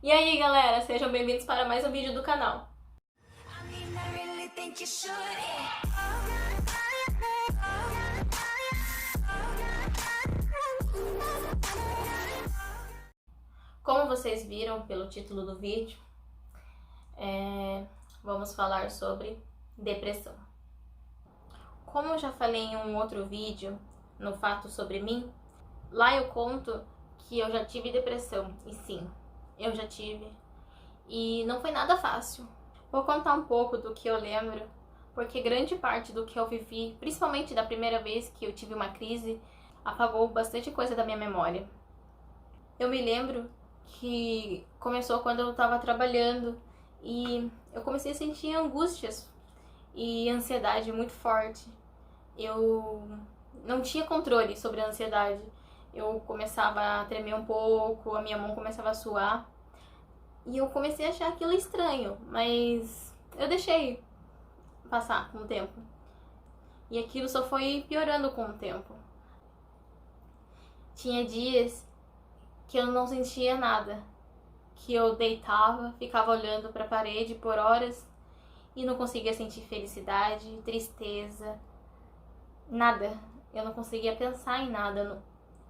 E aí galera, sejam bem-vindos para mais um vídeo do canal. Como vocês viram pelo título do vídeo, vamos falar sobre depressão. Como eu já falei em um outro vídeo, no Fato Sobre Mim, lá eu conto que eu já tive depressão, e sim, eu já tive, e não foi nada fácil. Vou contar um pouco do que eu lembro, porque grande parte do que eu vivi, principalmente da primeira vez que eu tive uma crise, apagou bastante coisa da minha memória. Eu me lembro que começou quando eu estava trabalhando e eu comecei a sentir angústias e ansiedade muito forte. Eu não tinha controle sobre a ansiedade. Eu começava a tremer um pouco, a minha mão começava a suar. E eu comecei a achar aquilo estranho, mas eu deixei passar com o tempo. E aquilo só foi piorando com o tempo. Tinha dias que eu não sentia nada, que eu deitava, ficava olhando para a parede por horas e não conseguia sentir felicidade, tristeza, nada. Eu não conseguia pensar em nada.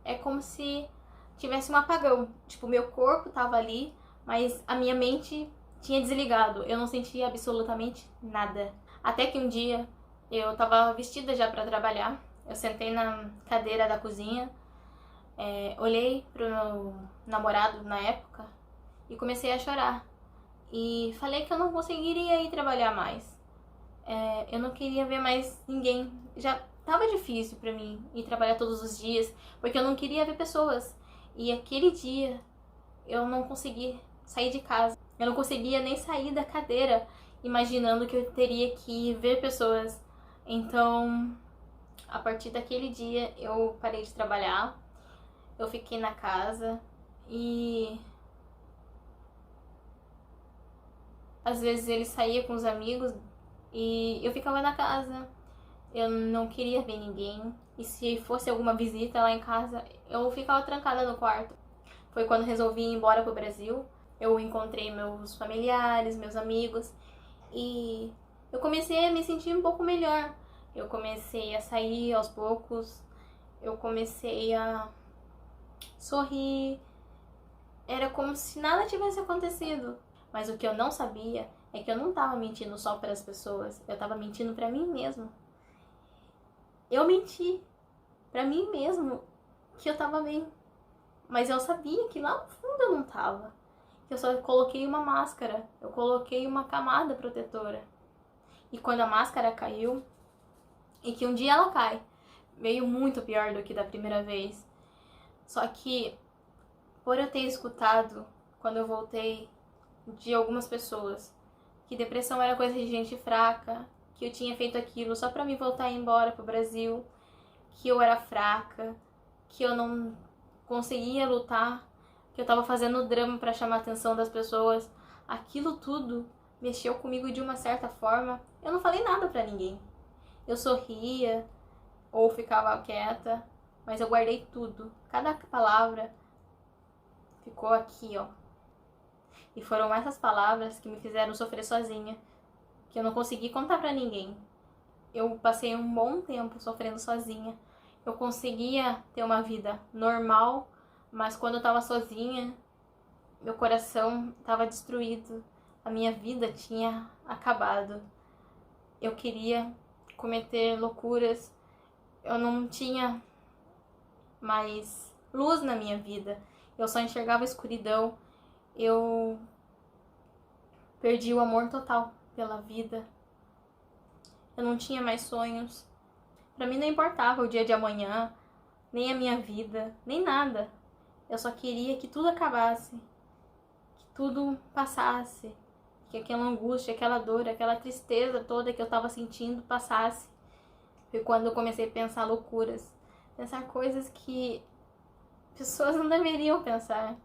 É como se tivesse um apagão. Tipo, meu corpo tava ali, mas a minha mente tinha desligado. Eu não sentia absolutamente nada. Até que um dia eu tava vestida já para trabalhar. Eu sentei na cadeira da cozinha, olhei pro meu namorado na época e comecei a chorar. E falei que eu não conseguiria ir trabalhar mais. Eu não queria ver mais ninguém. Já tava difícil pra mim ir trabalhar todos os dias, porque eu não queria ver pessoas. E aquele dia eu não consegui sair de casa. Eu não conseguia nem sair da cadeira, imaginando que eu teria que ver pessoas. Então, a partir daquele dia eu parei de trabalhar. Eu fiquei na casa e às vezes ele saía com os amigos e eu ficava na casa. Eu não queria ver ninguém. E se fosse alguma visita lá em casa, eu ficava trancada no quarto. Foi quando resolvi ir embora pro Brasil. Eu encontrei meus familiares, meus amigos. E eu comecei a me sentir um pouco melhor. Eu comecei a sair aos poucos. Eu comecei a sorrir. Era como se nada tivesse acontecido. Mas o que eu não sabia é que eu não estava mentindo só para as pessoas. Eu estava mentindo para mim mesma. Eu menti pra mim mesmo que eu tava bem. Mas eu sabia que lá no fundo eu não tava. Que eu só coloquei uma máscara. Eu coloquei uma camada protetora. E quando a máscara caiu, e que um dia ela cai, veio muito pior do que da primeira vez. Só que, por eu ter escutado, quando eu voltei, de algumas pessoas, que depressão era coisa de gente fraca, que eu tinha feito aquilo só pra me voltar embora pro Brasil, que eu era fraca, que eu não conseguia lutar, que eu tava fazendo drama pra chamar a atenção das pessoas. Aquilo tudo mexeu comigo de uma certa forma. Eu não falei nada pra ninguém. Eu sorria ou ficava quieta, mas eu guardei tudo. Cada palavra ficou aqui, ó. E foram essas palavras que me fizeram sofrer sozinha, que eu não consegui contar pra ninguém. Eu passei um bom tempo sofrendo sozinha. Eu conseguia ter uma vida normal, mas quando eu tava sozinha, meu coração tava destruído. A minha vida tinha acabado. Eu queria cometer loucuras. Eu não tinha mais luz na minha vida. Eu só enxergava escuridão. Eu perdi o amor total pela vida. Eu não tinha mais sonhos. Pra mim não importava o dia de amanhã, nem a minha vida, nem nada. Eu só queria que tudo acabasse, que tudo passasse, que aquela angústia, aquela dor, aquela tristeza toda que eu tava sentindo passasse. Foi quando eu comecei a pensar loucuras, pensar coisas que pessoas não deveriam pensar.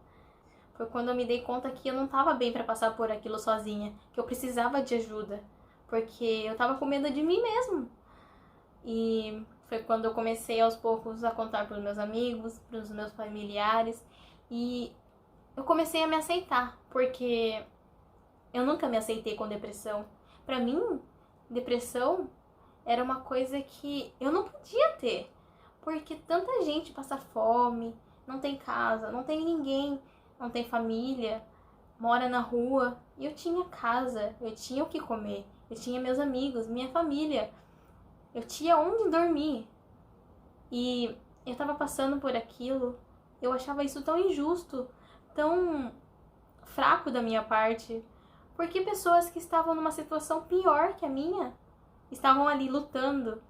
Foi quando eu me dei conta que eu não tava bem pra passar por aquilo sozinha, que eu precisava de ajuda, porque eu tava com medo de mim mesmo. E foi quando eu comecei aos poucos a contar para os meus amigos, para os meus familiares. E eu comecei a me aceitar, porque eu nunca me aceitei com depressão. Pra mim, depressão era uma coisa que eu não podia ter, porque tanta gente passa fome, não tem casa, não tem ninguém, não tem família, mora na rua. E eu tinha casa, eu tinha o que comer, eu tinha meus amigos, minha família, eu tinha onde dormir. E eu tava passando por aquilo, eu achava isso tão injusto, tão fraco da minha parte, porque pessoas que estavam numa situação pior que a minha estavam ali lutando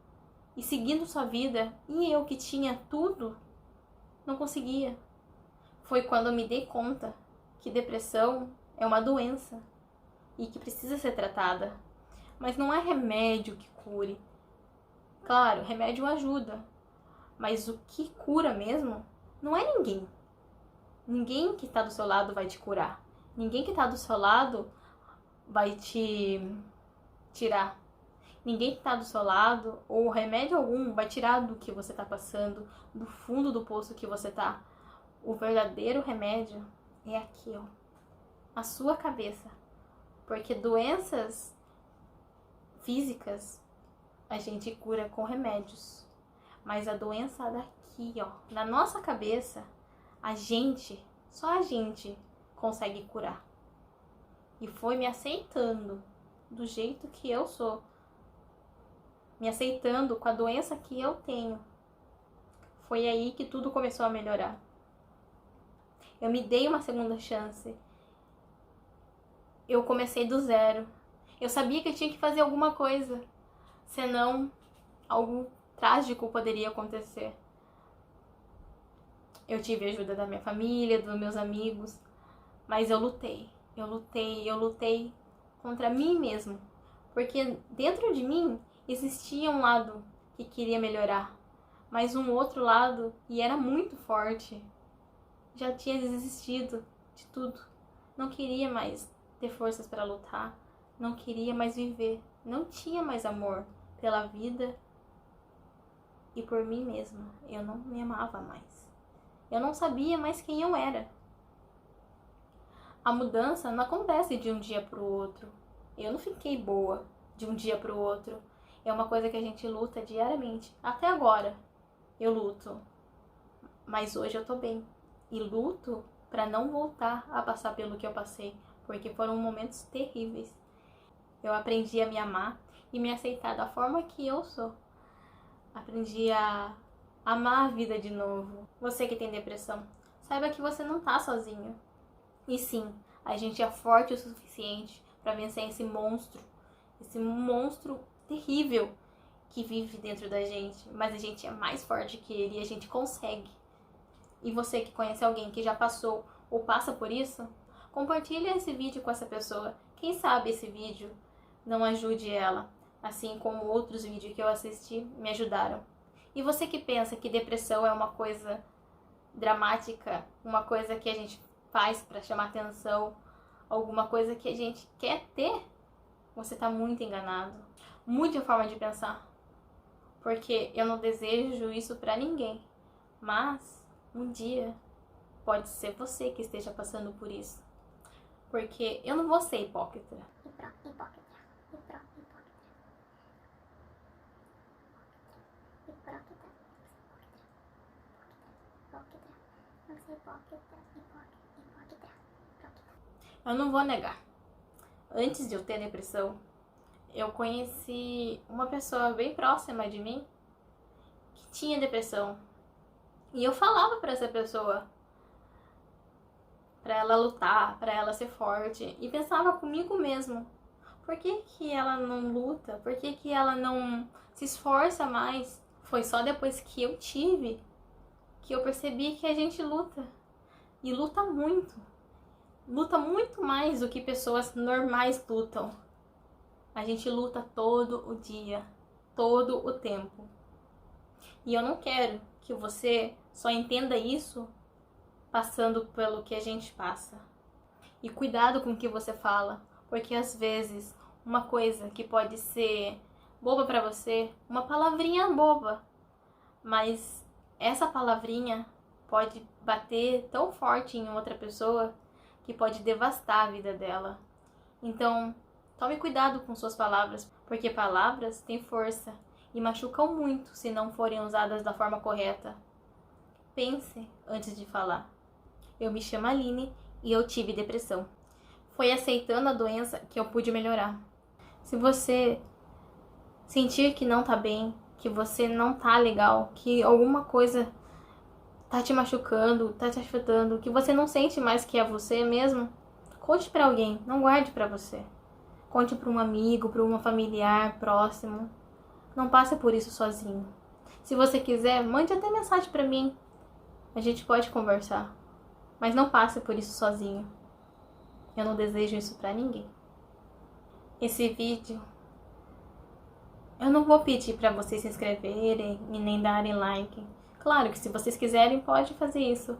e seguindo sua vida, e eu que tinha tudo, não conseguia. Foi quando eu me dei conta que depressão é uma doença e que precisa ser tratada. Mas não é remédio que cure. Claro, remédio ajuda, mas o que cura mesmo não é ninguém. Ninguém que está do seu lado vai te curar. Ninguém que está do seu lado vai te tirar. Ninguém que está do seu lado, ou remédio algum, vai tirar do que você está passando, do fundo do poço que você está. O verdadeiro remédio é aqui, ó, a sua cabeça. Porque doenças físicas a gente cura com remédios. Mas a doença daqui, ó, na nossa cabeça, só a gente consegue curar. E foi me aceitando do jeito que eu sou, me aceitando com a doença que eu tenho. Foi aí que tudo começou a melhorar. Eu me dei uma segunda chance. Eu comecei do zero. Eu sabia que eu tinha que fazer alguma coisa, senão algo trágico poderia acontecer. Eu tive a ajuda da minha família, dos meus amigos, mas eu lutei contra mim mesmo, porque dentro de mim existia um lado que queria melhorar, mas um outro lado, e era muito forte, já tinha desistido de tudo. Não queria mais ter forças para lutar, não queria mais viver, não tinha mais amor pela vida e por mim mesma. Eu não me amava mais. Eu não sabia mais quem eu era. A mudança não acontece de um dia para o outro. Eu não fiquei boa de um dia para o outro. É uma coisa que a gente luta diariamente. Até agora eu luto, mas hoje eu tô bem. E luto para não voltar a passar pelo que eu passei, porque foram momentos terríveis. Eu aprendi a me amar e me aceitar da forma que eu sou. Aprendi a amar a vida de novo. Você que tem depressão, saiba que você não tá sozinho. E sim, a gente é forte o suficiente para vencer esse monstro terrível que vive dentro da gente. Mas a gente é mais forte que ele e a gente consegue. E você que conhece alguém que já passou ou passa por isso, compartilha esse vídeo com essa pessoa. Quem sabe esse vídeo não ajude ela, assim como outros vídeos que eu assisti me ajudaram. E você que pensa que depressão é uma coisa dramática, uma coisa que a gente faz para chamar atenção, alguma coisa que a gente quer ter, você está muito enganado. Mude a forma de pensar, porque eu não desejo isso para ninguém, mas um dia pode ser você que esteja passando por isso, porque eu não vou ser hipócrita. Eu não vou negar. Antes de eu ter depressão, eu conheci uma pessoa bem próxima de mim que tinha depressão. E eu falava pra essa pessoa, pra ela lutar, pra ela ser forte. E pensava comigo mesmo, por que que ela não luta? Por que que ela não se esforça mais? Foi só depois que eu tive que eu percebi que a gente luta. E luta muito. Luta muito mais do que pessoas normais lutam. A gente luta todo o dia, todo o tempo. E eu não quero que você só entenda isso passando pelo que a gente passa. E cuidado com o que você fala, porque às vezes uma coisa que pode ser boba pra você, uma palavrinha boba, mas essa palavrinha pode bater tão forte em outra pessoa que pode devastar a vida dela. Então, tome cuidado com suas palavras, porque palavras têm força e machucam muito se não forem usadas da forma correta. Pense antes de falar. Eu me chamo Aline e eu tive depressão. Foi aceitando a doença que eu pude melhorar. Se você sentir que não tá bem, que você não tá legal, que alguma coisa tá te machucando, tá te afetando, que você não sente mais que é você mesmo, conte pra alguém, não guarde pra você. Conte pra um amigo, pra uma familiar próximo. Não passe por isso sozinho. Se você quiser, mande até mensagem pra mim. A gente pode conversar. Mas não passe por isso sozinho. Eu não desejo isso pra ninguém. Esse vídeo, eu não vou pedir pra vocês se inscreverem e nem darem like. Claro que se vocês quiserem, pode fazer isso.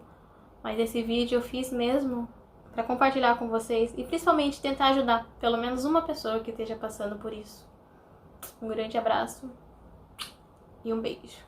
Mas esse vídeo eu fiz mesmo pra compartilhar com vocês e principalmente tentar ajudar pelo menos uma pessoa que esteja passando por isso. Um grande abraço e um beijo.